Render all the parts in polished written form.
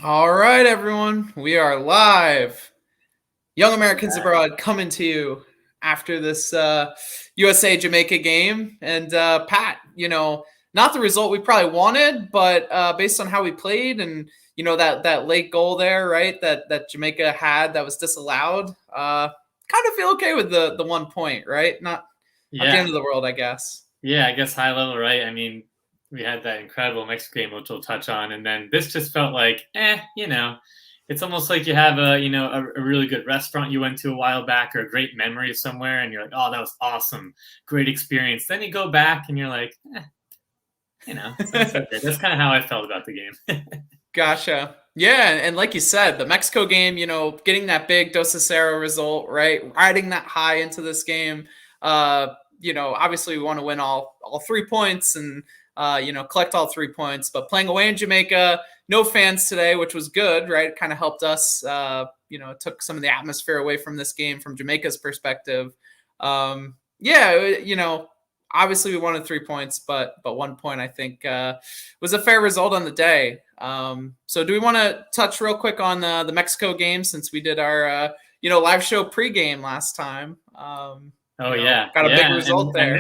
All right, everyone, we are live. Young Americans Abroad coming to you after this USA Jamaica game. And Pat, not the result we probably wanted, but based on how we played and that late goal there, right? That Jamaica had that was disallowed. Kind of feel okay with the 1 point, right? Not the end Yeah, of the world, I guess. yeah, I guess high level, right? I mean, we had that incredible Mexico game, which we'll touch on, and then this just felt like, it's almost like you have a really good restaurant you went to a while back or a great memory somewhere, and you're like, oh, that was awesome, great experience. Then you go back and you're like, that's okay. That's kind of how I felt about the game. Gotcha. Yeah, and like you said, the Mexico game, getting that big Dos a 0 result, right? Riding that high into this game. Obviously we want to win all 3 points and collect all 3 points, but playing away in Jamaica, no fans today, which was good, right? It kind of helped us took some of the atmosphere away from this game from Jamaica's perspective. Obviously we wanted 3 points, but 1 point I think was a fair result on the day. So do we want to touch real quick on the Mexico game since we did our live show pregame last time? Yeah, got a big result and there. I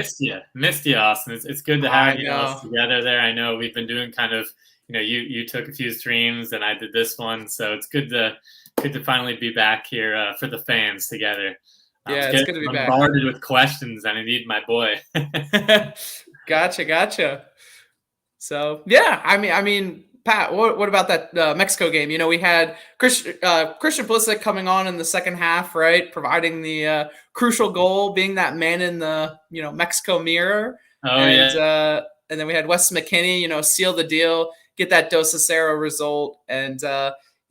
missed you, Austin. It's good to have us together there. I know we've been doing kind of, you took a few streams and I did this one, so it's good to finally be back here for the fans together. Yeah, it's good to be back. Bombarded with questions, and I need my boy. Gotcha. So yeah, I mean, Pat, what about that Mexico game? We had Christian Pulisic coming on in the second half, right, providing the crucial goal, being that man in the Mexico mirror. And then we had Wes McKennie, seal the deal, get that Dos a 0 result, and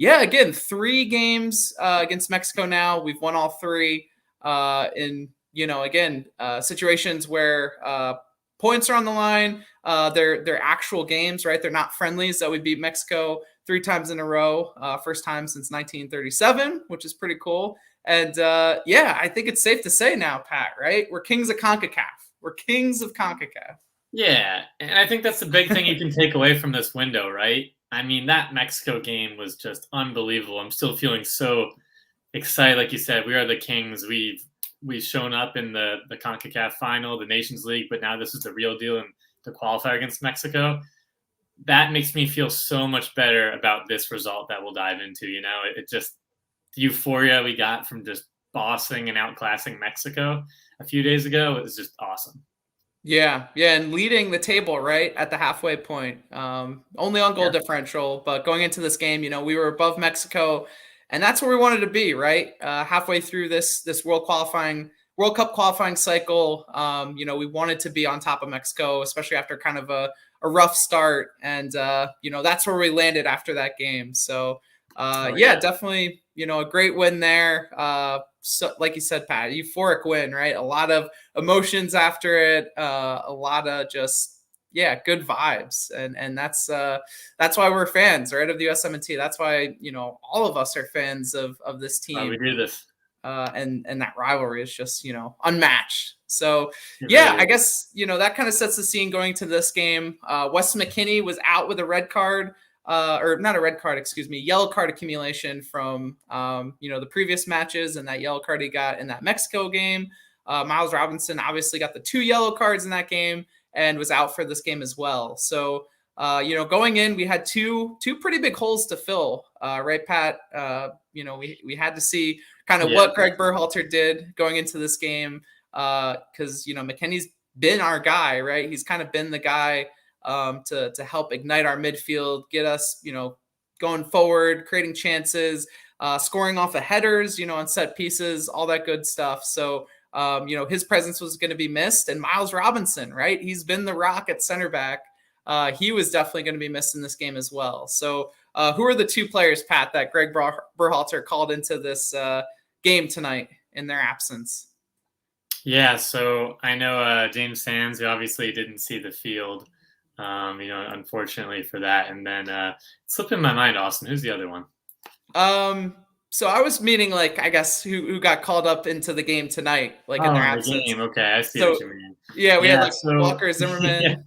again, 3 games against Mexico now. We've won all 3. In situations where points are on the line. They're actual games, right? They're not friendlies that we beat Mexico 3 times in a row. First time since 1937, which is pretty cool. And I think it's safe to say now, Pat, right? We're kings of CONCACAF. Yeah, and I think that's the big thing you can take away from this window, right? I mean, that Mexico game was just unbelievable. I'm still feeling so excited. Like you said, we are the kings. We've shown up in the CONCACAF final, the Nations League, but now this is the real deal and the qualifier against Mexico. That makes me feel so much better about this result that we'll dive into. It just, the euphoria we got from just bossing and outclassing Mexico a few days ago is just awesome. Yeah, and leading the table right at the halfway point, only on goal differential, but going into this game, we were above Mexico. And that's where we wanted to be, right? Halfway through this World Cup qualifying cycle, we wanted to be on top of Mexico, especially after kind of a rough start. And, that's where we landed after that game. So, definitely, a great win there. So, like you said, Pat, euphoric win, right? A lot of emotions after it, a lot of just good vibes, and that's why we're fans, right, of the USMNT. That's why all of us are fans of this team. We do this, and that rivalry is just unmatched. So I guess that kind of sets the scene going to this game. Wes McKennie was out with a red card, or not a red card, excuse me, yellow card accumulation from the previous matches, and that yellow card he got in that Mexico game. Miles Robinson obviously got the 2 yellow cards in that game and was out for this game as well. So, going in, we had two pretty big holes to fill, right, Pat? We had to see kind of what Greg Berhalter did going into this game, because McKennie's been our guy, right? He's kind of been the guy to help ignite our midfield, get us going forward, creating chances, scoring off of headers, on set pieces, all that good stuff. So his presence was going to be missed. And Miles Robinson, right? He's been the rock at center back. He was definitely going to be missed in this game as well. So who are the 2 players, Pat, that Greg Berhalter called into this game tonight in their absence? Yeah, so I know James Sands, who obviously didn't see the field, unfortunately for that. And then it's slipping my mind, Austin. Who's the other one? So I was meaning, like, I guess who got called up into the game tonight, like in their absence. Okay, I see what you mean. Yeah, we had Walker Zimmerman.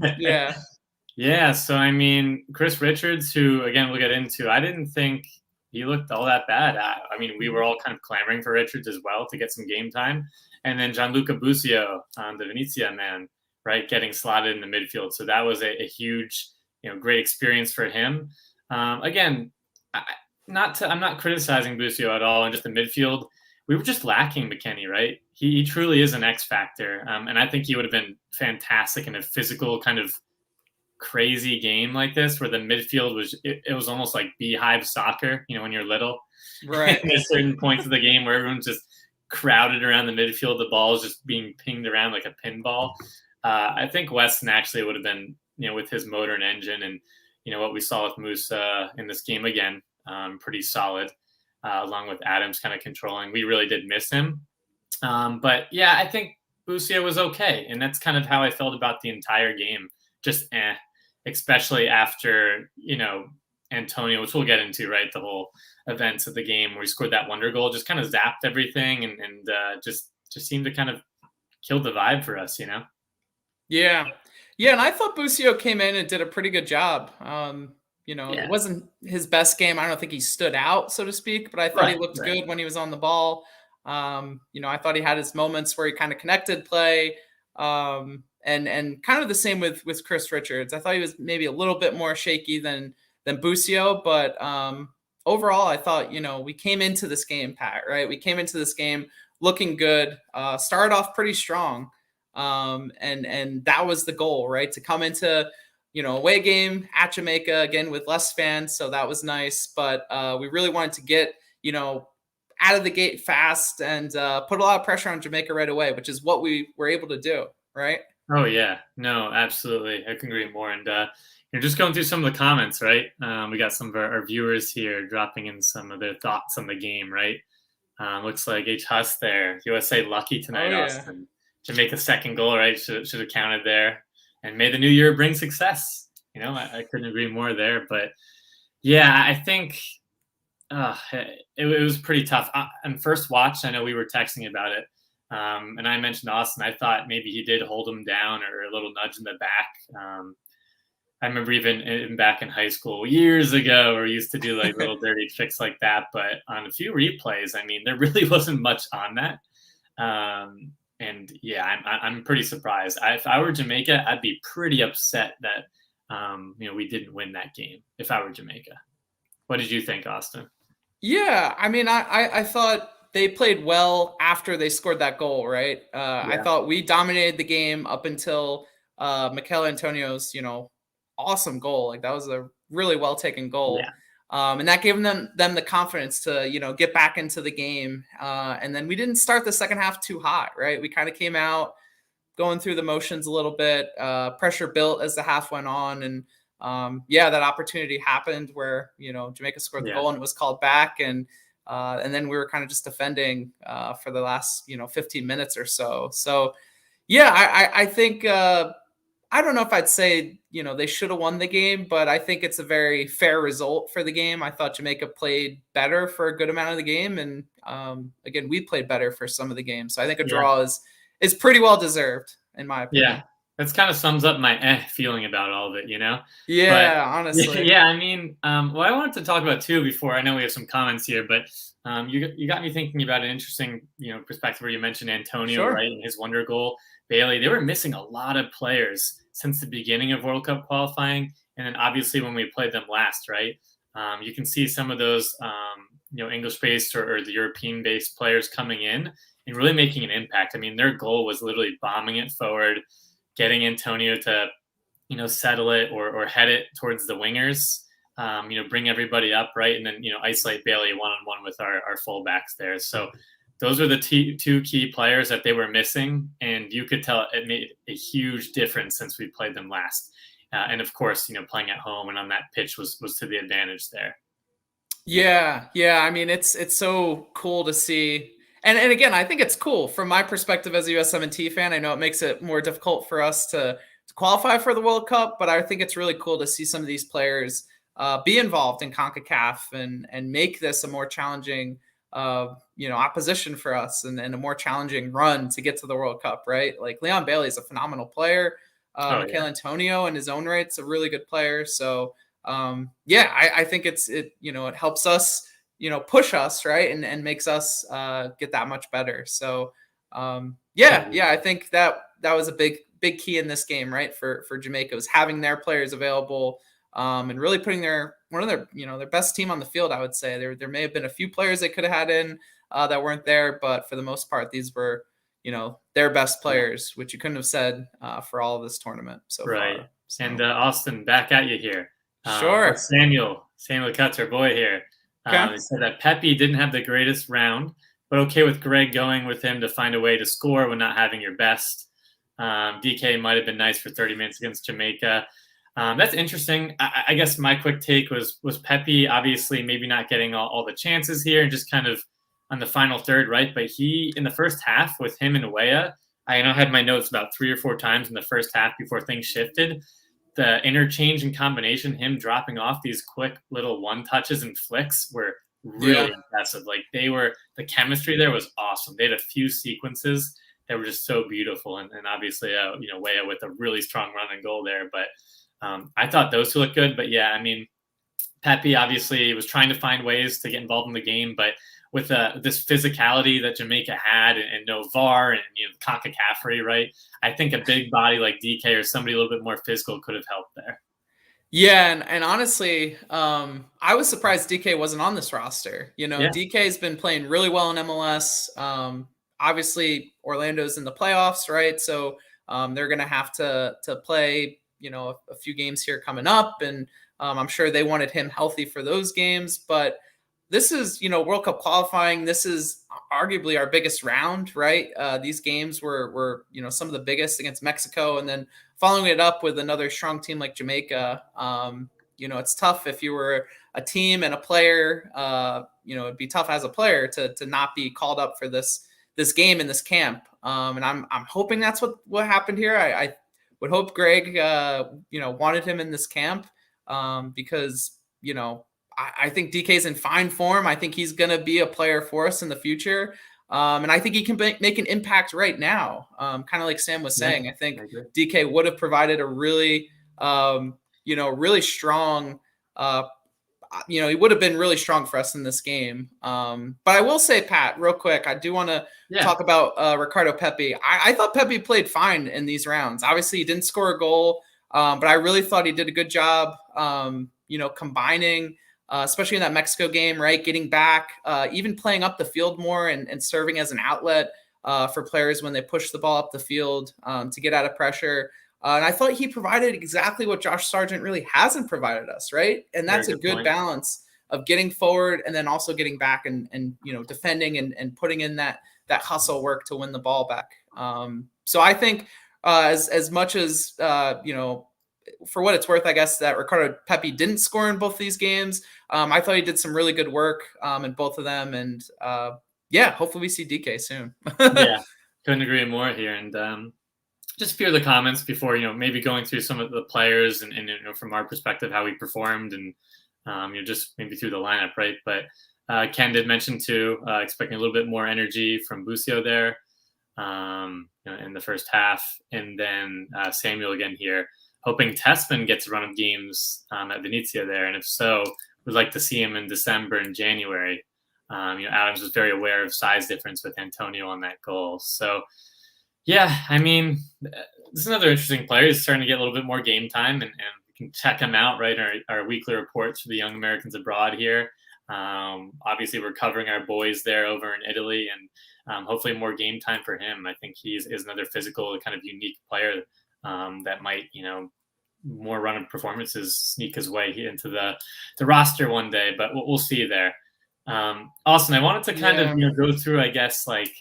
Yeah, so I mean, Chris Richards, who again we'll get into, I didn't think he looked all that bad. I mean, we were all kind of clamoring for Richards as well to get some game time, and then Gianluca Busio, the Venezia man, right, getting slotted in the midfield. So that was a huge, great experience for him. Again, I, I'm not criticizing Busio at all, in just the midfield. We were just lacking McKennie, right? He truly is an X factor, and I think he would have been fantastic in a physical kind of crazy game like this where the midfield was it was almost like beehive soccer, when you're little. Right. And there's certain points of the game where everyone's just crowded around the midfield, the ball is just being pinged around like a pinball. I think Weston actually would have been, with his motor and engine and what we saw with Musa in this game again, pretty solid, along with Adams kind of controlling. We really did miss him, but yeah, I think Busio was okay, and that's kind of how I felt about the entire game. Just especially after, Antonio, which we'll get into, right? The whole events of the game where he scored that wonder goal, just kind of zapped everything and just seemed to kind of kill the vibe for us, Yeah. Yeah, and I thought Busio came in and did a pretty good job. It wasn't his best game. I don't think he stood out, so to speak, but I thought he looked good when he was on the ball. I thought he had his moments where he kind of connected play. And kind of the same with Chris Richards. I thought he was maybe a little bit more shaky than Busio, but overall, I thought we came into this game, Pat. Right, we came into this game looking good. Started off pretty strong, and that was the goal, right? To come into away game at Jamaica again with less fans, so that was nice. But we really wanted to get out of the gate fast and put a lot of pressure on Jamaica right away, which is what we were able to do, right? Oh yeah, no, absolutely, I can agree more. And you're just going through some of the comments, right? We got some of our viewers here dropping in some of their thoughts on the game, right? Looks like H. Huss there. USA lucky tonight, Austin. Jamaica's second goal, right? Should have counted there. And may the new year bring success. I couldn't agree more there. But yeah, I think it was pretty tough. On first watch, I know we were texting about it. And I mentioned Austin. I thought maybe he did hold him down or a little nudge in the back. I remember even back in high school years ago, we used to do like little dirty tricks like that. But on a few replays, I mean, there really wasn't much on that. And yeah, I'm pretty surprised. If I were Jamaica, I'd be pretty upset that we didn't win that game. If I were Jamaica, what did you think, Austin? Yeah, I mean, I thought they played well after they scored that goal, right? I thought we dominated the game up until Mikel Antonio's, awesome goal. Like that was a really well taken goal. Yeah. And that gave them the confidence to, get back into the game. And then we didn't start the second half too hot, right? We kind of came out going through the motions a little bit. Pressure built as the half went on. And that opportunity happened where, Jamaica scored the goal and it was called back. And then we were kind of just defending for the last, 15 minutes or so. So, yeah, I think I don't know if I'd say, they should have won the game, but I think it's a very fair result for the game. I thought Jamaica played better for a good amount of the game. And again, we played better for some of the game. So I think a draw is pretty well deserved, in my opinion. Yeah, that kind of sums up my feeling about all of it, Yeah, but, honestly. Yeah, I mean, what I wanted to talk about too before, I know we have some comments here, but you got me thinking about an interesting, perspective where you mentioned Antonio, right, and his wonder goal. Bailey, they were missing a lot of players since the beginning of World Cup qualifying, and then obviously when we played them last, right? You can see some of those, English-based or the European-based players coming in and really making an impact. I mean, their goal was literally bombing it forward, getting Antonio to, settle it or head it towards the wingers, bring everybody up, right? And then, isolate Bailey one-on-one with our fullbacks there. So those are the two key players that they were missing. And you could tell it made a huge difference since we played them last. And of course, playing at home and on that pitch was to the advantage there. Yeah. I mean, it's so cool to see. And again, I think it's cool from my perspective as a USMNT fan. I know it makes it more difficult for us to qualify for the World Cup, but I think it's really cool to see some of these players be involved in CONCACAF and make this a more challenging, opposition for us and a more challenging run to get to the World Cup, right? Like Leon Bailey is a phenomenal player. Oh Michail yeah. Antonio in his own right is a really good player. So yeah, I think it it helps us push us right and makes us get that much better. So yeah, I think that was a big key in this game, right? For Jamaica was having their players available and really putting one of their their best team on the field. I would say there may have been a few players they could have had in that weren't there, but for the most part, these were their best Yeah. players, which you couldn't have said for all of this tournament so Right. far. And So Austin, back at you here. With sure, Samuel Cuts, our boy here. okay, He said that Pepe didn't have the greatest round, but okay with Greg going with him to find a way to score when not having your best. DK might have been nice for 30 minutes against Jamaica. That's interesting. I guess my quick take was Pepe obviously maybe not getting all the chances here and just kind of on the final third, right? But he, in the first half with him and Weah, I had my notes about 3 or 4 times in the first half before things shifted. The interchange and combination, him dropping off these quick little one touches and flicks were really yeah. impressive. Like the chemistry there was awesome. They had a few sequences that were just so beautiful. And obviously, Weah with a really strong run and goal there. But I thought those two looked good. But yeah, I mean, Pepe obviously was trying to find ways to get involved in the game, but with this physicality that Jamaica had and no VAR and CONCACAF, right? I think a big body like DK or somebody a little bit more physical could have helped there. Yeah, and honestly, I was surprised DK wasn't on this roster. Yeah, DK's been playing really well in MLS. Obviously, Orlando's in the playoffs, right? So they're going to have to play, a few games here coming up, and I'm sure they wanted him healthy for those games. But this is, World Cup qualifying. This is arguably our biggest round, right? These games were some of the biggest against Mexico, and then following it up with another strong team like Jamaica. It's tough if you were a team and a player. It'd be tough as a player to not be called up for this game in this camp. And I'm hoping that's what happened here. I would hope Greg wanted him in this camp because I think DK's in fine form. I think he's going to be a player for us in the future. And I think he can make an impact right now. Kind of like Sam was saying, I think DK would have provided a really, really strong, he would have been really strong for us in this game. But I will say, Pat, real quick, I do want to talk about Ricardo Pepi. I thought Pepi played fine in these rounds. Obviously, he didn't score a goal, but I really thought he did a good job, combining, especially in that Mexico game, right? Getting back, even playing up the field more and serving as an outlet for players when they push the ball up the field to get out of pressure. And I thought he provided exactly what Josh Sargent really hasn't provided us, right? And that's a good balance of getting forward and then also getting back and defending and putting in that hustle work to win the ball back. So I think as much as for what it's worth, I guess that Ricardo Pepi didn't score in both these games. I thought he did some really good work in both of them, and hopefully we see DK soon. Yeah, couldn't agree more here. And just a few of the comments before maybe going through some of the players and from our perspective how we performed and just maybe through the lineup, right? But Ken did mention too expecting a little bit more energy from Busio there in the first half, and then Samuel again here hoping Tessman gets a run of games at Venezia there, and if so, we'd like to see him in December and January. Adams was very aware of size difference with Antonio on that goal, so. Yeah, I mean, this is another interesting player. He's starting to get a little bit more game time, and we can check him out, right? Our weekly reports for the young Americans abroad here. Obviously, we're covering our boys there over in Italy, and hopefully more game time for him. I think he is another physical, kind of unique player that might, more run of performances sneak his way into the roster one day, but we'll see there. Austin, I wanted to kind of go through, I guess, like,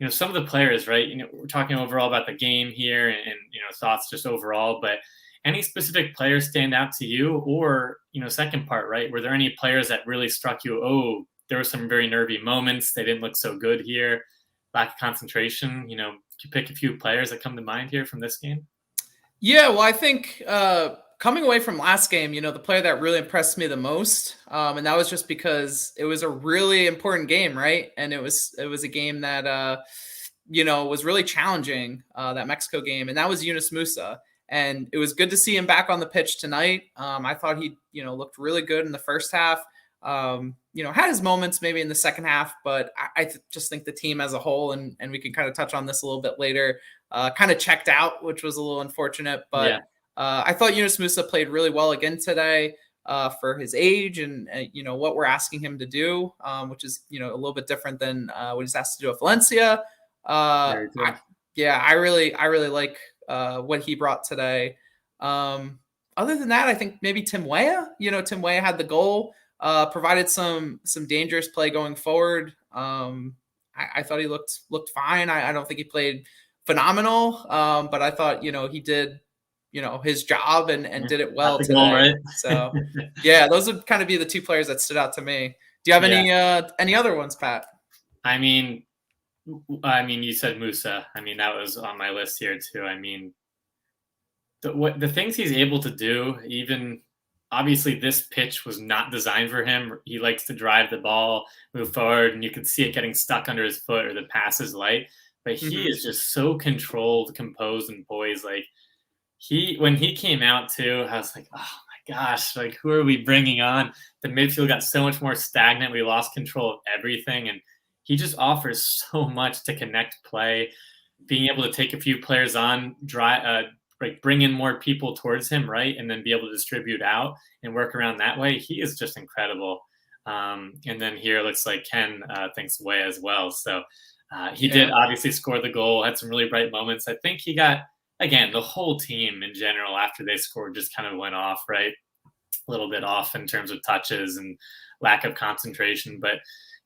some of the players, right? We're talking overall about the game here and thoughts just overall, but any specific players stand out to you? Or, second part, right? Were there any players that really struck you? Oh, there were some very nervy moments. They didn't look so good here. Lack of concentration. Could you pick a few players that come to mind here from this game? Yeah, well, I think coming away from last game, the player that really impressed me the most, and that was just because it was a really important game, right? And it was a game that was really challenging, that Mexico game, and that was Yunus Musa. And it was good to see him back on the pitch tonight. I thought he, looked really good in the first half. Had his moments maybe in the second half, but I just think the team as a whole, and we can kind of touch on this a little bit later, kind of checked out, which was a little unfortunate. But I thought Yunus Musa played really well again today for his age and, what we're asking him to do, which is, a little bit different than what he's asked to do at Valencia. I really like what he brought today. Other than that, I think maybe Tim Weah. Tim Weah had the goal, provided some dangerous play going forward. I thought he looked fine. I don't think he played phenomenal, but I thought he did his job and did it well today. Goal, right? So yeah, those would kind of be the two players that stood out to me. Do you have any other ones, Pat? I mean, you said Musa. I mean, that was on my list here too. I mean, the things he's able to do, even obviously this pitch was not designed for him. He likes to drive the ball, move forward, and you can see it getting stuck under his foot or the pass is light. But he is just so controlled, composed, and poised. Like when he came out too, I was like, oh my gosh, like who are we bringing on? The midfield got so much more stagnant. We lost control of everything, and he just offers so much to connect play, being able to take a few players on, bring in more people towards him, right, and then be able to distribute out and work around that way. He is just incredible. And then here it looks like Ken thinks Way as well. So he did obviously score the goal, had some really bright moments. I think he got, again, the whole team in general after they scored just kind of went off, right? A little bit off in terms of touches and lack of concentration. But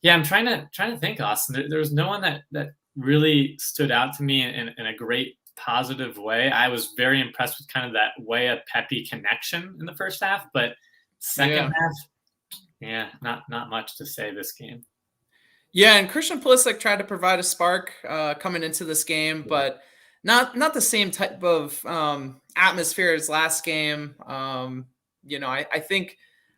yeah, I'm trying to think, Austin. There was no one that really stood out to me in a great positive way. I was very impressed with kind of that Weah Pepe connection in the first half, but second half, not much to say this game. Yeah, and Christian Pulisic tried to provide a spark coming into this game, but not the same type of atmosphere as last game. I think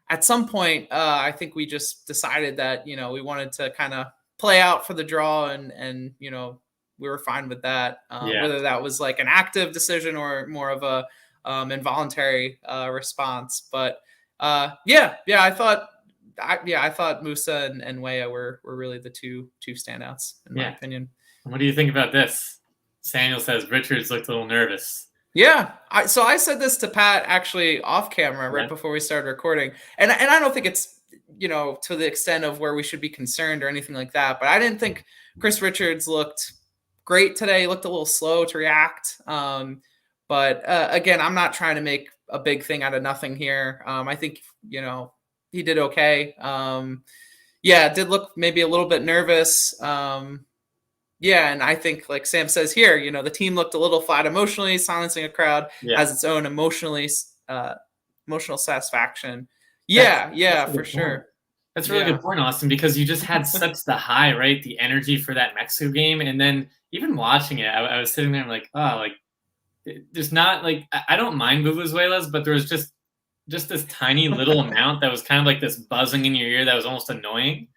at some point, I think we just decided that, we wanted to kind of play out for the draw and we were fine with that. Whether that was like an active decision or more of a involuntary response. But I thought Musa and Weah were really the two standouts in my opinion. What do you think about this? Samuel says Richards looked a little nervous. Yeah, so I said this to Pat actually off camera right before we started recording, and I don't think it's to the extent of where we should be concerned or anything like that. But I didn't think Chris Richards looked great today. He looked a little slow to react. But again, I'm not trying to make a big thing out of nothing here. I think he did okay. Did look maybe a little bit nervous. And I think, like Sam says here, the team looked a little flat emotionally. Silencing a crowd has its own emotional satisfaction. That's for sure. That's a really good point, Austin, because you just had such the high, right? The energy for that Mexico game. And then even watching it, I was sitting there, I'm like, oh, like, there's not, like, I don't mind Vuvuzelas, but there was just this tiny little amount that was kind of like this buzzing in your ear that was almost annoying.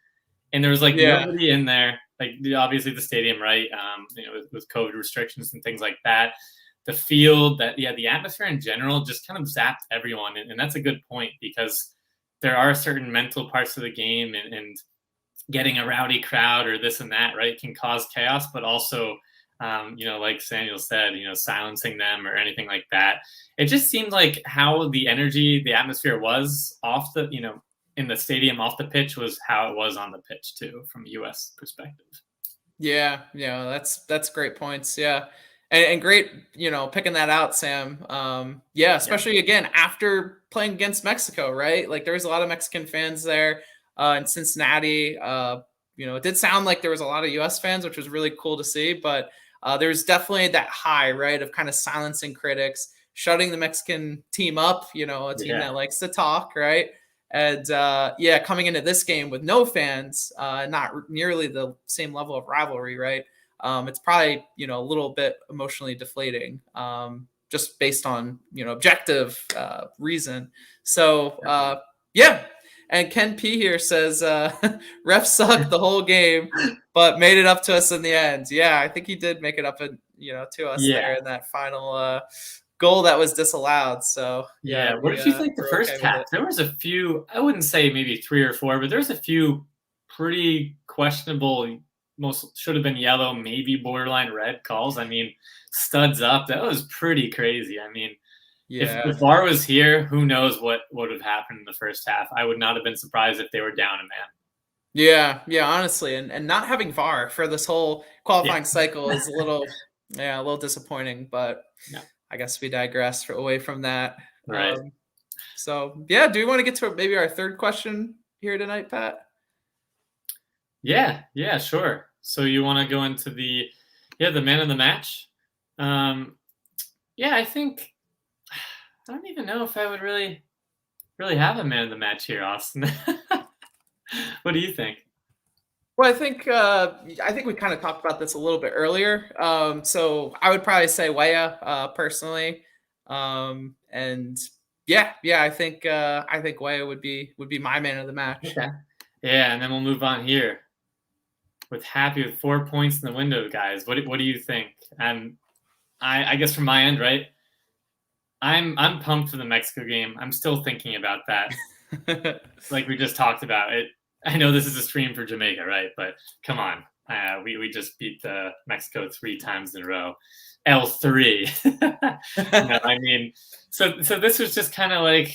And there was, like, nobody in there. Like, obviously the stadium, right? With COVID restrictions and things like that. The field, the atmosphere in general just kind of zapped everyone. And that's a good point, because there are certain mental parts of the game and getting a rowdy crowd or this and that, right, can cause chaos, but also, like Samuel said, silencing them or anything like that. It just seemed like how the energy, the atmosphere was off the, in the stadium off the pitch was how it was on the pitch too, from a U.S. perspective. Yeah, that's great points. Yeah. And great, picking that out, Sam. Especially again, after playing against Mexico, right? Like there was a lot of Mexican fans there in Cincinnati. It did sound like there was a lot of US fans, which was really cool to see, but there's definitely that high, right, of kind of silencing critics, shutting the Mexican team up, a team that likes to talk, right? And coming into this game with no fans, not nearly the same level of rivalry, right? It's probably, a little bit emotionally deflating, just based on, objective reason. So, And Ken P here says, ref sucked the whole game, but made it up to us in the end. Yeah, I think he did make it up to us there in that final goal that was disallowed. So yeah. What did you think the first half? There was a few. I wouldn't say maybe 3 or 4, but there's a few pretty questionable. Most should have been yellow, maybe borderline red calls. I mean, studs up. That was pretty crazy. I mean, if VAR was here, who knows what would have happened in the first half? I would not have been surprised if they were down a man. Yeah, honestly, and not having VAR for this whole qualifying cycle is a little disappointing. But I guess we digress away from that. Right. So yeah, do we want to get to maybe our third question here tonight, Pat? Yeah, sure. So you want to go into the man of the match? I think I don't even know if I would really have a man of the match here, Austin. What do you think? Well, I think we kind of talked about this a little bit earlier. So I would probably say wayyyy personally, and I think wayyyy would be my man of the match. Okay. Yeah, and then we'll move on here. Happy with 4 points in the window, guys. What do you think? I guess from my end, right? I'm pumped for the Mexico game. I'm still thinking about that. Like we just talked about it. I know this is a stream for Jamaica, right? But come on, we just beat Mexico 3 times in a row. L3. I mean, so this was just kind of like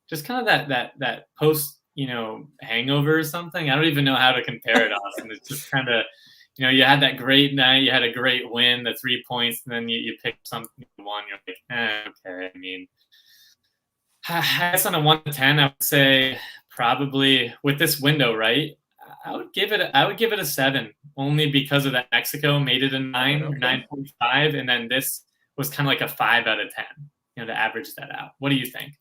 just kind of that post hangover or something. I don't even know how to compare it, Austin. It's just kind of, you had that great night, you had a great win, the 3 points, and then you pick something you won. You're like, okay. I mean, I guess on a 1 to 10, I would say probably with this window, right? I would give it a 7, only because of that Mexico made it a 9 or 9.5, and then this was kind of like a 5 out of 10. To average that out. What do you think?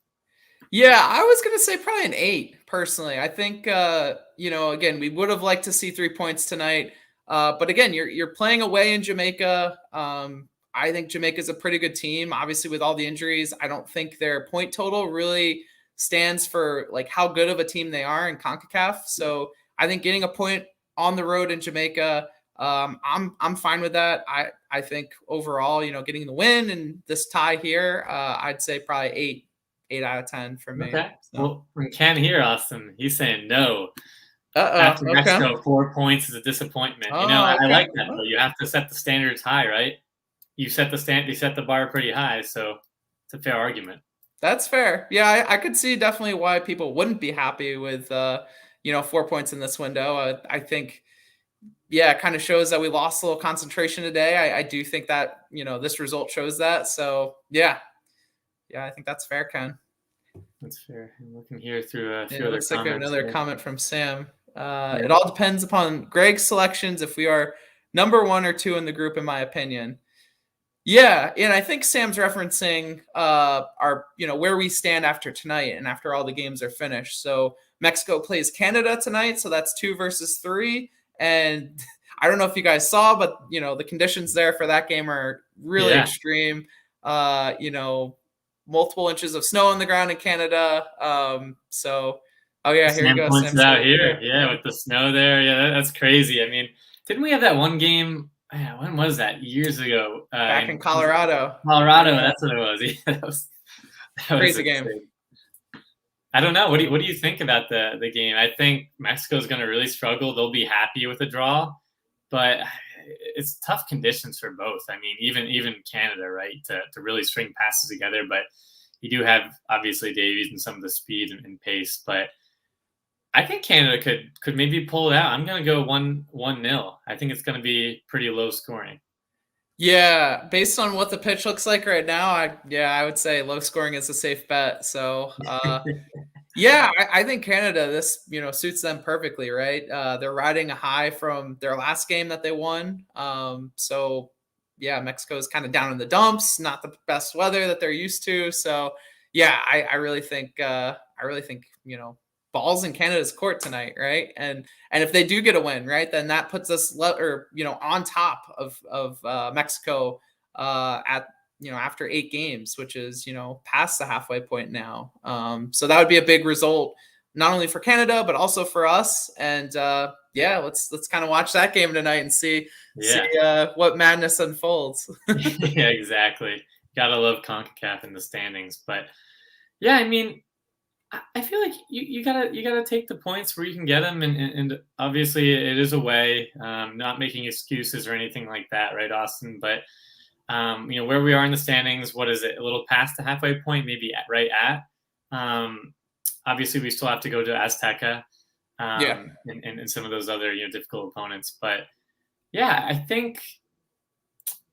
Yeah, I was going to say probably an 8 personally. I think, again, we would have liked to see 3 points tonight. But again, you're playing away in Jamaica. I think Jamaica's a pretty good team. Obviously, with all the injuries, I don't think their point total really stands for like how good of a team they are in CONCACAF. So I think getting a point on the road in Jamaica, I'm fine with that. I think overall, getting the win and this tie here, I'd say probably 8 out of 10 for me. Okay. So. Well, we can't hear Austin. He's saying no. After Mexico, 4 points is a disappointment. I like that, but you have to set the standards high, right? You set the bar pretty high, so it's a fair argument. That's fair. Yeah, I could see definitely why people wouldn't be happy with 4 points in this window. I think, it kind of shows that we lost a little concentration today. I do think that this result shows that. So I think that's fair, Ken. That's fair. I'm looking here through a few other comments. Like another comment from Sam. It all depends upon Greg's selections if we are number 1 or 2 in the group, in my opinion. Yeah, and I think Sam's referencing our where we stand after tonight and after all the games are finished. So Mexico plays Canada tonight, so that's 2 versus 3. And I don't know if you guys saw, but the conditions there for that game are really extreme. Multiple inches of snow on the ground in Canada. Here you go. Points it out here. Yeah, with the snow there. Yeah, that's crazy. I mean, didn't we have that one game? When was that? Years ago. Back in Colorado. That's what it was. Yeah, that was crazy game. I don't know. What do you think about the game? I think Mexico's going to really struggle. They'll be happy with a draw, but it's tough conditions for both. I mean, even Canada, right, to really string passes together. But you do have obviously Davies and some of the speed and pace. But I think Canada could maybe pull it out. I'm going to go 1-0. I think it's going to be pretty low scoring. Yeah, based on what the pitch looks like right now, I would say low scoring is a safe bet. So, I think Canada, this suits them perfectly, right? They're riding a high from their last game that they won. Mexico is kind of down in the dumps, not the best weather that they're used to. So, I really think balls in Canada's court tonight, right? And if they do get a win, right, then that puts us on top of Mexico at after 8 games, which is past the halfway point now. So that would be a big result, not only for Canada but also for us. And let's kind of watch that game tonight and see what madness unfolds. Yeah, exactly. You Gotta love CONCACAF in the standings. But yeah, I mean, I feel like you gotta take the points where you can get them, and obviously it is a way, not making excuses or anything like that, right, Austin? But where we are in the standings, what is it? A little past the halfway point, maybe right at. Obviously, we still have to go to Azteca, and some of those other difficult opponents. But yeah, I think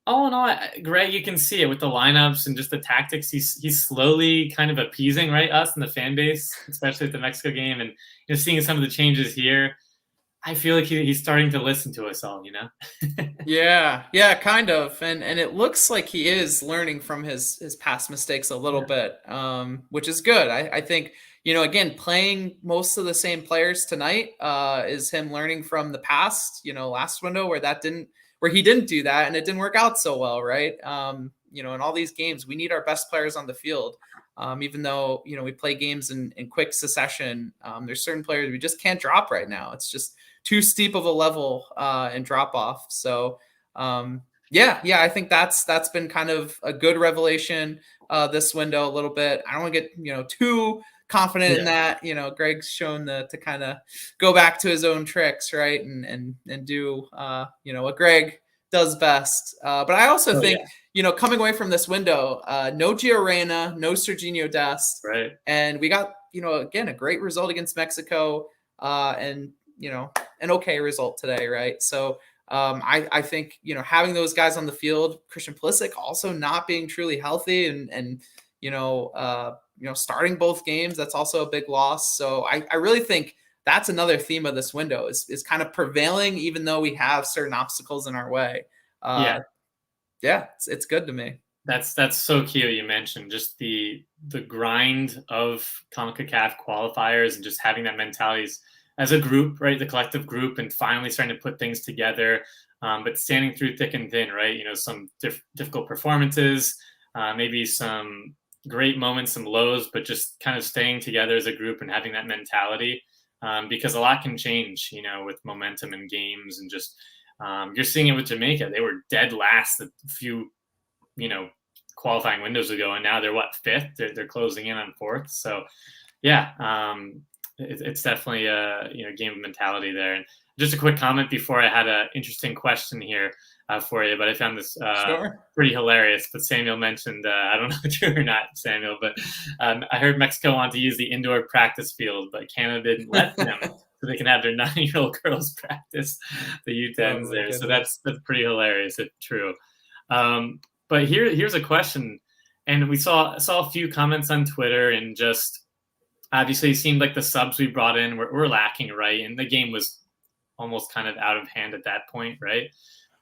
all in all, Greg, you can see it with the lineups and just the tactics. He's slowly kind of appeasing, right, us and the fan base, especially at the Mexico game, and seeing some of the changes here. I feel like he's starting to listen to us all, Yeah, kind of, and it looks like he is learning from his past mistakes a little bit, which is good. I think again, playing most of the same players tonight is him learning from the past. Last window where he didn't do that and it didn't work out so well, right? In all these games, we need our best players on the field. Even though we play games in quick succession, there's certain players we just can't drop right now. It's just too steep of a level and drop off. So I think that's been kind of a good revelation this window a little bit. I don't want to get too confident in that. Greg's shown to kind of go back to his own tricks, right, and do what Greg does best. But I also think coming away from this window, no Gio Reyna, no Serginho Dest, right, and we got again a great result against Mexico, and an okay result today, right? So I think having those guys on the field, Christian Pulisic also not being truly healthy, and starting both games, that's also a big loss. So I really think that's another theme of this window is kind of prevailing, even though we have certain obstacles in our way. It's good to me. That's so cute. You mentioned just the grind of CONCACAF qualifiers and just having that mentality as a group, right? The collective group, and finally starting to put things together, but standing through thick and thin, right? Some difficult performances, maybe some great moments, some lows, but just kind of staying together as a group and having that mentality, because a lot can change, with momentum in games, and just you're seeing it with Jamaica. They were dead last a few, qualifying windows ago, and now they're fifth? They're closing in on fourth. So yeah, it's definitely a game of mentality there. And just a quick comment before, I had an interesting question here for you, but I found this pretty hilarious. But Samuel mentioned, I don't know if true or not, Samuel, but I heard Mexico wanted to use the indoor practice field, but Canada didn't let them, so they can have their 9-year-old girls practice the U10s there. Goodness. So that's pretty hilarious if true. But here's a question, and we saw a few comments on Twitter, and just obviously it seemed like the subs we brought in were lacking, right? And the game was almost kind of out of hand at that point, right?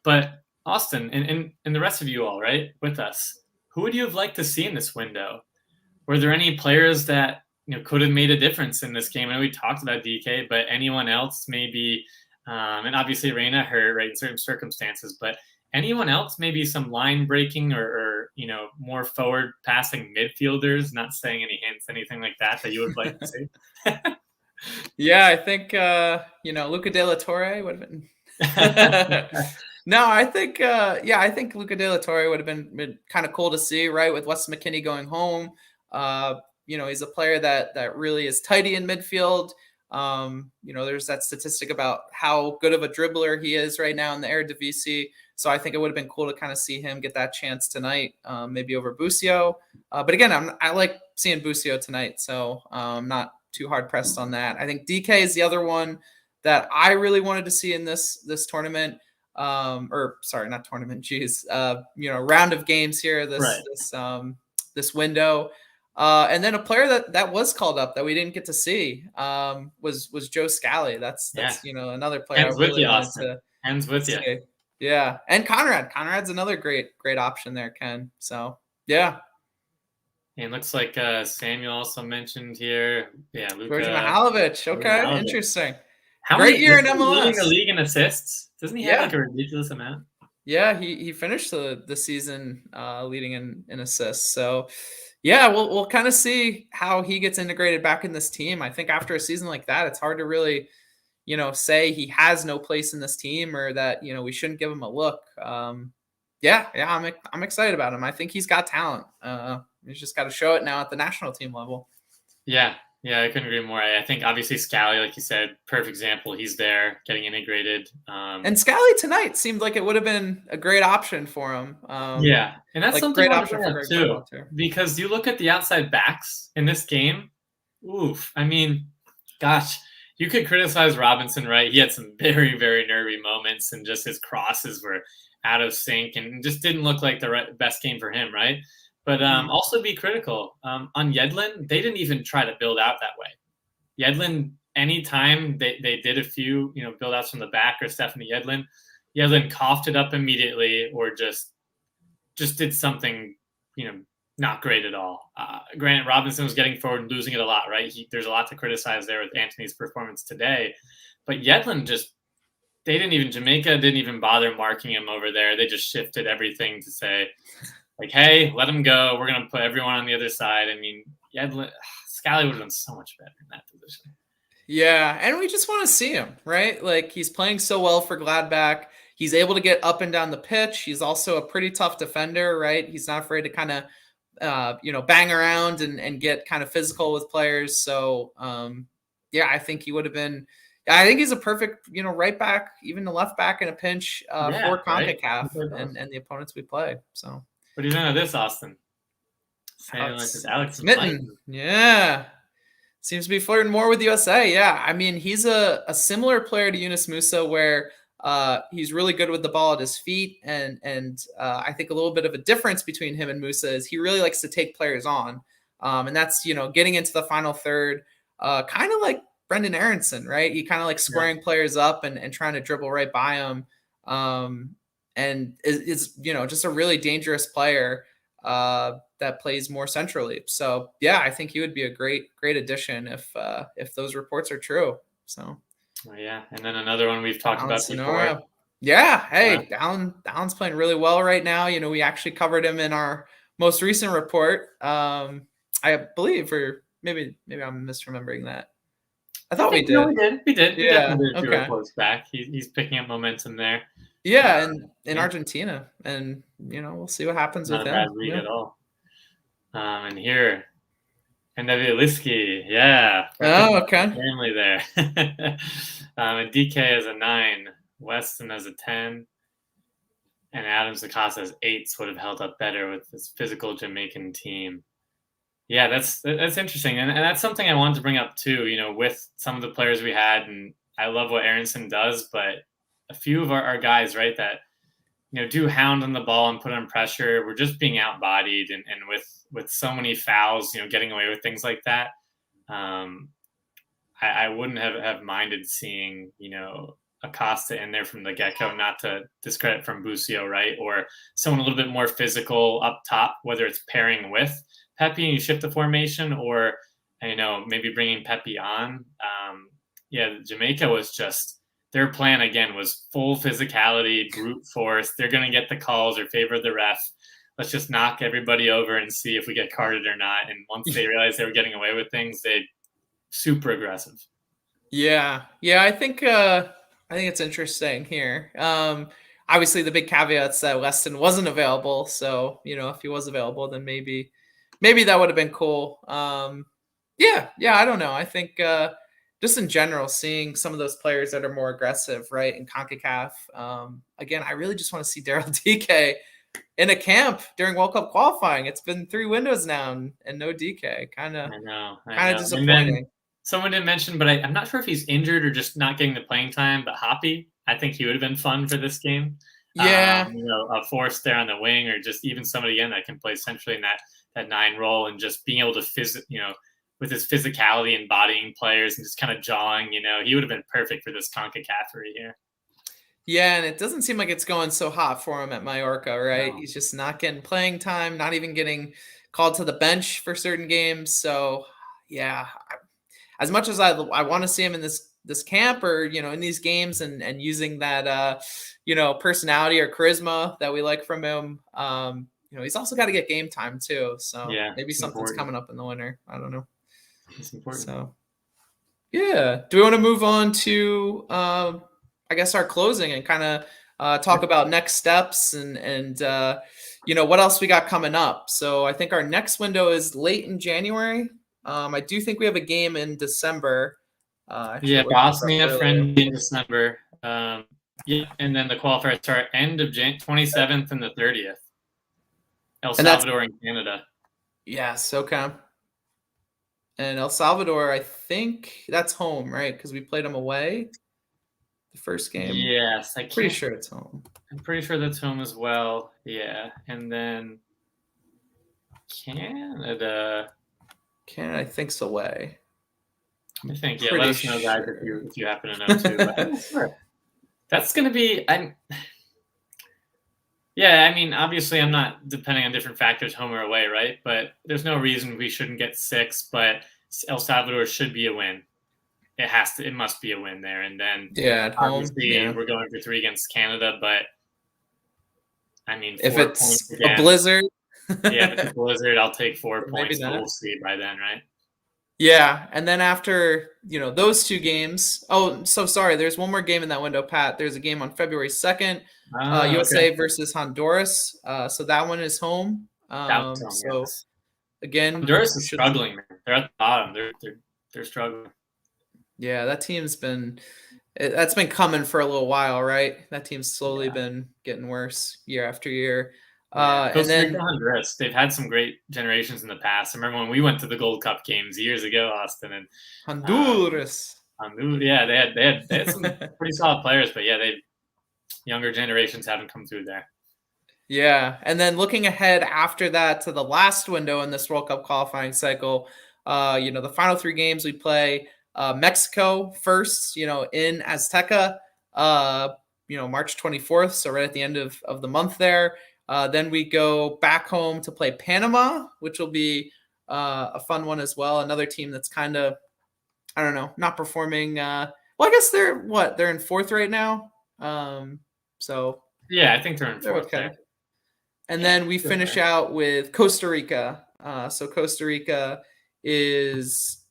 But Austin and the rest of you all, right, with us, who would you have liked to see in this window? Were there any players that could have made a difference in this game? I know we talked about DK, but anyone else maybe, and obviously Reyna hurt, right, in certain circumstances, but anyone else, maybe some line breaking or more forward passing midfielders, not saying any hints, anything like that you would like to see? Yeah, I think Luca De La Torre would have been no, I think I think Luca De La Torre would have been kind of cool to see, right, with Wes McKennie going home. He's a player that really is tidy in midfield. There's that statistic about how good of a dribbler he is right now in the Eredivisie. So I think it would have been cool to kind of see him get that chance tonight, maybe over Busio. But again, I like seeing Busio tonight, so I'm not too hard pressed on that. I think DK is the other one that I really wanted to see in this tournament. Not tournament. Geez, round of games here. This window. And then a player that was called up that we didn't get to see was Joe Scally. That's another player I really wanted to. Hands with you. Yeah, and Conrad's another great option there, Ken. So yeah. And looks like Samuel also mentioned here. Yeah, Luka Mihalovic. Okay, Mihalovic. Interesting. Great year in MLS. Leading the league in assists. Doesn't he have like a ridiculous amount? Yeah, he finished the season leading in assists. So yeah, we'll kind of see how he gets integrated back in this team. I think after a season like that, it's hard to really, say he has no place in this team, or that we shouldn't give him a look. Yeah, I'm excited about him. I think he's got talent. He's just got to show it now at the national team level. Yeah, I couldn't agree more. I think obviously Scally, like you said, perfect example. He's there getting integrated. And Scally tonight seemed like it would have been a great option for him. Yeah, and that's like something I great want to option bring for up Greg too, Berhalter. because you look at the outside backs in this game. Oof, I mean, gosh, you could criticize Robinson, right? He had some very, very nervy moments, and just his crosses were out of sync, and just didn't look like the best game for him, right? But also be critical on Yedlin. They didn't even try to build out that way. Yedlin, anytime they did a few, build outs from the back or Stephanie Yedlin coughed it up immediately, or just did something, not great at all. Granted, Robinson was getting forward and losing it a lot, right? There's a lot to criticize there with Anthony's performance today. But Yedlin Jamaica didn't even bother marking him over there. They just shifted everything to say, like, hey, let him go. We're going to put everyone on the other side. I mean, Scally would have done so much better in that position. Yeah, and we just want to see him, right? Like, he's playing so well for Gladbach. He's able to get up and down the pitch. He's also a pretty tough defender, right? He's not afraid to kind of, bang around and get kind of physical with players. So, I think he would have been. I think he's a perfect, right back, even the left back in a pinch for CONCACAF and the opponents we play. So, what do you think of this, Austin? Alex Mitten, yeah. Seems to be flirting more with USA. Yeah, I mean, he's a similar player to Yunus Musa, where he's really good with the ball at his feet, and I think a little bit of a difference between him and Musa is he really likes to take players on, and that's getting into the final third, kind of like Brendan Aronson, right? He kind of like squaring players up and trying to dribble right by them, and is just a really dangerous player. That plays more centrally. So yeah, I think he would be a great addition if those reports are true. So yeah, and then another one we've talked about before. Yeah, hey, Dallon's playing really well right now. We actually covered him in our most recent report. I believe, or maybe I'm misremembering that. I thought we did. No, we did. We Yeah. definitely did 2 reports back. He's picking up momentum there. Yeah, and in Argentina, and we'll see what happens with him. Not a bad league at all. And here, Liski, yeah. Oh, okay. Family there. And DK as a 9, Weston as a 10, and Adams Acosta as 8s would have held up better with this physical Jamaican team. Yeah, that's interesting, and that's something I wanted to bring up too. With some of the players we had, and I love what Aronson does, but a few of our guys, right, that do hound on the ball and put on pressure, we're just being outbodied, and with so many fouls, getting away with things like that. I wouldn't have minded seeing Acosta in there from the get-go, not to discredit from Busio, right, or someone a little bit more physical up top, whether it's pairing with Pepe and you shift the formation, or maybe bringing Pepe on. Jamaica was just, their plan again was full physicality, brute force. They're going to get the calls or favor the ref. Let's just knock everybody over and see if we get carded or not. And once they realized they were getting away with things, they super aggressive. Yeah, I think it's interesting here. Obviously, the big caveat's that Weston wasn't available. So if he was available, then maybe that would have been cool. I don't know. I think just in general, seeing some of those players that are more aggressive, right, in CONCACAF. Again, I really just want to see Daryl DK in a camp during World Cup qualifying. It's been 3 windows now and no DK. Kind of disappointing. Someone didn't mention, but I'm not sure if he's injured or just not getting the playing time, but Hoppy, I think he would have been fun for this game. Yeah. A force there on the wing, or just even somebody again that can play centrally in that 9 role, and just being able to with his physicality and bodying players and just kind of jawing, he would have been perfect for this CONCACAF here. Yeah, and it doesn't seem like it's going so hot for him at Mallorca, right? No. He's just not getting playing time, not even getting called to the bench for certain games. So, yeah, as much as I want to see him in this camp or in these games and using that personality or charisma that we like from him, he's also got to get game time too. So maybe something's coming up in the winter. I don't know. It's important. So yeah, do we want to move on to I guess our closing and kind of talk about next steps and what else we got coming up. So I think our next window is late in January. I do think we have a game in December. Bosnia friendly in December. And then the qualifiers start end of 27th and the 30th. El Salvador and Canada. Yes, okay. And El Salvador, I think that's home, right? Because we played them away the first game. Yes, pretty sure it's home. I'm pretty sure that's home as well. Yeah, and then Canada, I think's away. I think. Yeah, let us know, guys, if you happen to know too. But sure. That's going to be. Yeah, I mean, obviously, I'm not depending on different factors, home or away, right? But there's no reason we shouldn't get 6. But El Salvador should be a win. It must be a win there. And then at obviously home, we're going for 3 against Canada. But I mean, if it's a blizzard, if it's a blizzard, I'll take 4 points. But we'll see by then, right? Yeah, and then after those 2 games. Oh, so sorry. There's one more game in that window, Pat. There's a game on February 2nd, USA versus Honduras. So that one is home. Again, Honduras is struggling. They're at the bottom. They're struggling. Yeah, that team's been coming for a little while, right? That team's slowly been getting worse year after year. And then Honduras, they've had some great generations in the past. I remember when we went to the Gold Cup games years ago, Austin, and Honduras. They had some pretty solid players, but younger generations haven't come through there. Yeah, and then looking ahead after that to the last window in this World Cup qualifying cycle, the final 3 games we play Mexico first, in Azteca, March 24th, so right at the end of the month there. Then we go back home to play Panama, which will be a fun one as well. Another team that's kind of, I don't know, not performing. Well, I guess they're in 4th right now. So yeah, I think they're in 4th. Okay. And then we finish out with Costa Rica. So Costa Rica is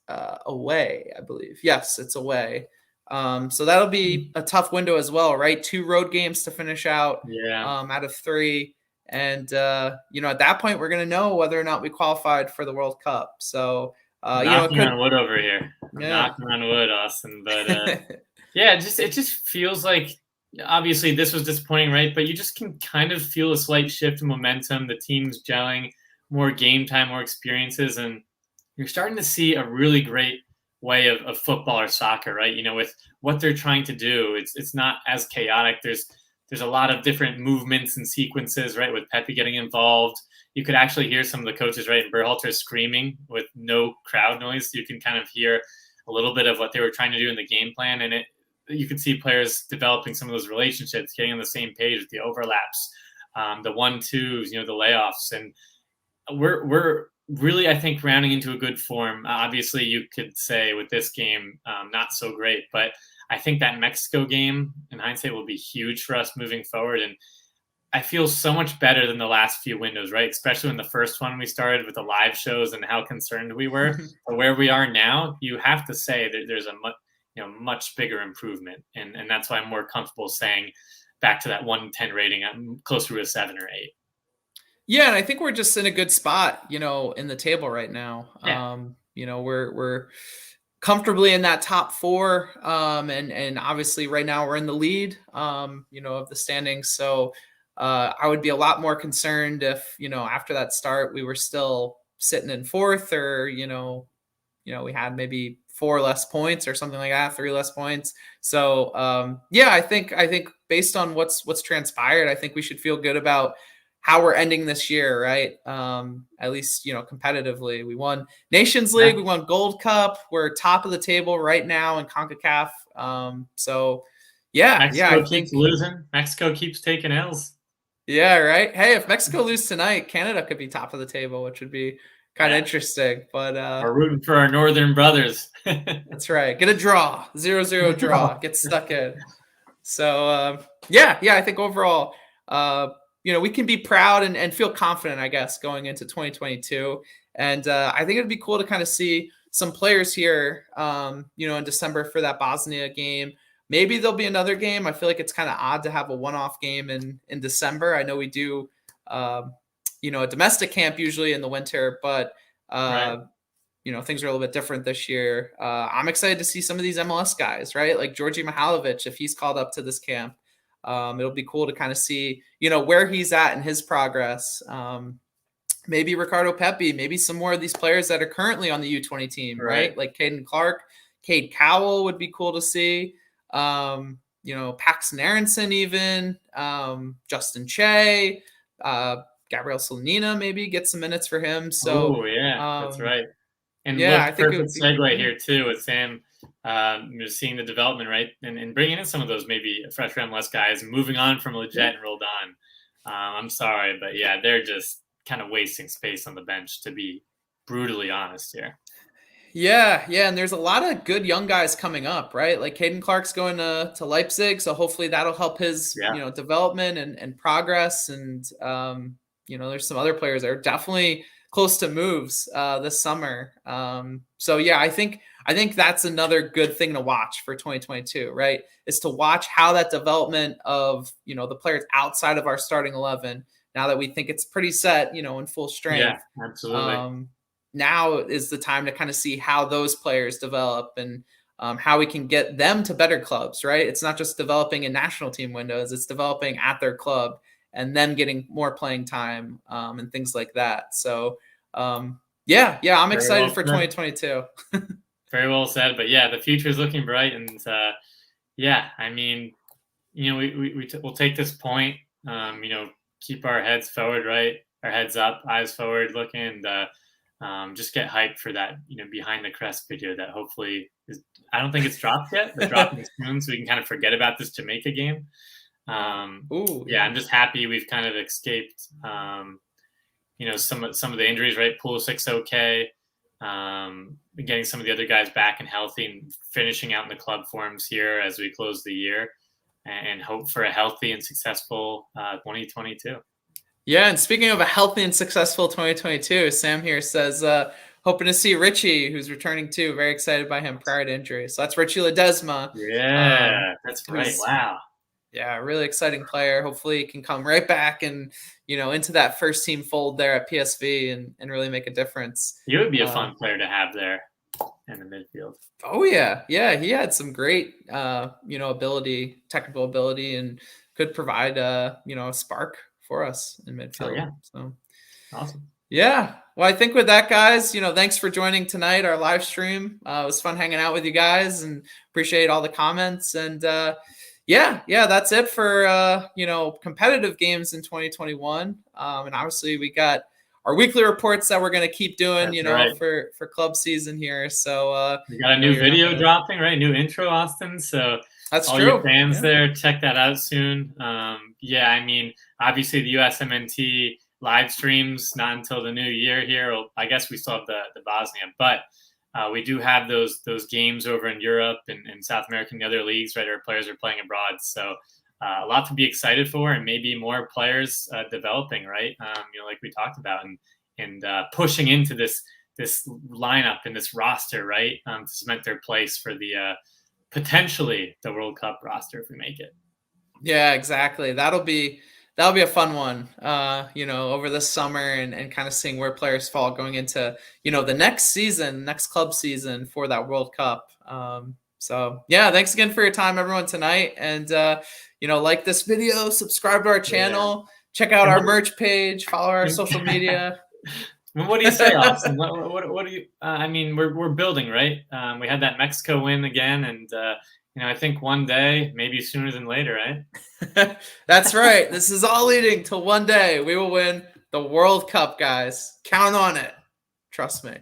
away, I believe. Yes, it's away. So that'll be a tough window as well, right? 2 road games to finish out out of 3. And, at that point, we're going to know whether or not we qualified for the World Cup. So, knocking on wood over here. Knocking on wood, Austin. But, it just feels like, obviously, this was disappointing, right? But you just can kind of feel a slight shift in momentum. The team's gelling, more game time, more experiences. And you're starting to see a really great way of football or soccer, right? With what they're trying to do, it's not as chaotic. There's a lot of different movements and sequences, right? With Pepe getting involved, you could actually hear some of the coaches, right? And Berhalter screaming with no crowd noise. You can kind of hear a little bit of what they were trying to do in the game plan, and you could see players developing some of those relationships, getting on the same page with the overlaps, the 1-2s, the layoffs, and we're really, I think, rounding into a good form. Obviously, you could say with this game, not so great, but I think that Mexico game, in hindsight, will be huge for us moving forward. And I feel so much better than the last few windows, right? Especially when the first one we started with the live shows and how concerned we were. But where we are now, you have to say that there's a much bigger improvement. And that's why I'm more comfortable saying back to that 1-10 rating, I'm closer to a 7 or 8. Yeah, and I think we're just in a good spot, in the table right now. Yeah. We're comfortably in that top 4, and obviously right now we're in the lead, of the standings. So I would be a lot more concerned if after that start we were still sitting in 4th, or we had maybe 4 less points or something like that, 3 less points. So I think based on what's transpired, I think we should feel good about how we're ending this year, right? At least, competitively. We won Nations League, we won Gold Cup. We're top of the table right now in CONCACAF. Mexico keeps losing. Mexico keeps taking L's. Yeah, right? Hey, if Mexico lose tonight, Canada could be top of the table, which would be kind of interesting. But we're rooting for our northern brothers. That's right. Get a draw. 0-0 draw. Get stuck in. So, I think overall, we can be proud and feel confident, I guess, going into 2022. And I think it'd be cool to kind of see some players here, in December for that Bosnia game. Maybe there'll be another game. I feel like it's kind of odd to have a one-off game in December. I know we do, you know, a domestic camp usually in the winter, but Right. you know, things are a little bit different this year. I'm excited to see some of these MLS guys, right? Like Georgi Mihalovic, if he's called up to this camp, it'll be cool to kind of see, you know, where he's at in his progress. Maybe Ricardo Pepi, maybe some more of these players that are currently on the U20 team, right? Like Caden Clark, Cade Cowell would be cool to see. You know, Paxton Aronson, even Justin Che, Gabriel Solanina, maybe get some minutes for him. So, Oh yeah, that's right. And yeah, I look, think it would perfect be. segue here too with Sam. You're seeing the development, right, and bringing in some of those maybe fresh MLS guys, moving on from Leggett and Roldan. I'm sorry, but yeah, they're just kind of wasting space on the bench, to be brutally honest here. Yeah, and there's a lot of good young guys coming up, right? Like Caden Clark's going to Leipzig, so hopefully that'll help his, Yeah, you know, development and progress. And you know, there's some other players that are definitely close to moves this summer. So yeah, I think that's another good thing to watch for 2022, right? Is to watch how that development of, you know, the players outside of our starting 11, now that we think it's pretty set, you know, in full yeah, strength. absolutely. Now is the time to kind of see how those players develop and how we can get them to better clubs, right? It's not just developing in national team windows, it's developing at their club and them getting more playing time and things like that. So, yeah, I'm Very excited well for said. 2022. Very well said. But yeah, the future is looking bright, and yeah, I mean, you know, we'll take this point. You know, keep our heads forward, right? Our heads up, eyes forward, looking, and just get hyped for that. You know, behind the crest video that hopefully is. I don't think it's dropped yet, but dropping soon, so we can kind of forget about this Jamaica game. Ooh, Yeah, yeah. I'm just happy we've kind of escaped. You know, some of the injuries, right? Pulisic's okay. Getting some of the other guys back and healthy, and finishing out in the club forms here as we close the year, and hope for a healthy and successful 2022. Yeah, and speaking of a healthy and successful 2022, Sam here says, hoping to see Richie, who's returning too. Very excited by him prior to injury. So that's Richie Ledesma, Yeah, that's right. who's, Wow, yeah, a really exciting player. Hopefully he can come right back and, you know, into that first team fold there at PSV and really make a difference. he would be a Uh, fun player to have there in the midfield. oh yeah, he had some great, you know, ability, technical ability, and could provide, you know, a spark for us in Oh midfield. yeah, So. awesome. Yeah. Well, I think with that, guys, you know, thanks for joining tonight, our live stream. It was fun hanging out with you guys and appreciate all the comments. And yeah, that's it for, you know, competitive games in 2021. And obviously we got our weekly reports that we're going to keep doing, That's you know, right. for club season here. So, We got a you know, new you're not video going to, dropping, right? New intro, Austin. So that's all your true. fans Yeah. there, check that out soon. Yeah, I mean, obviously the USMNT live streams not until the new year here. Well, I guess we still have the Bosnia, but we do have those games over in Europe and South America and the other leagues, right? Our players are playing abroad, so a lot to be excited for, and maybe more players developing, right? You know, like we talked about, and pushing into this lineup and this roster, right? To cement their place for the potentially the World Cup roster if we make it. Yeah, exactly. That'll be a fun one. You know, over this summer and kind of seeing where players fall going into, you know, the next season, next club season for that World Cup. So yeah, thanks again for your time, everyone, tonight. And you know, like this video, subscribe to our Yeah. channel, check out And our merch page, follow our social media. what do you say, Austin? What do you? I mean, we're building, right? We had that Mexico win again, and you know, I think one day, maybe sooner than later, right? That's right. This is all leading to one day we will win the World Cup, guys. Count on it. Trust me.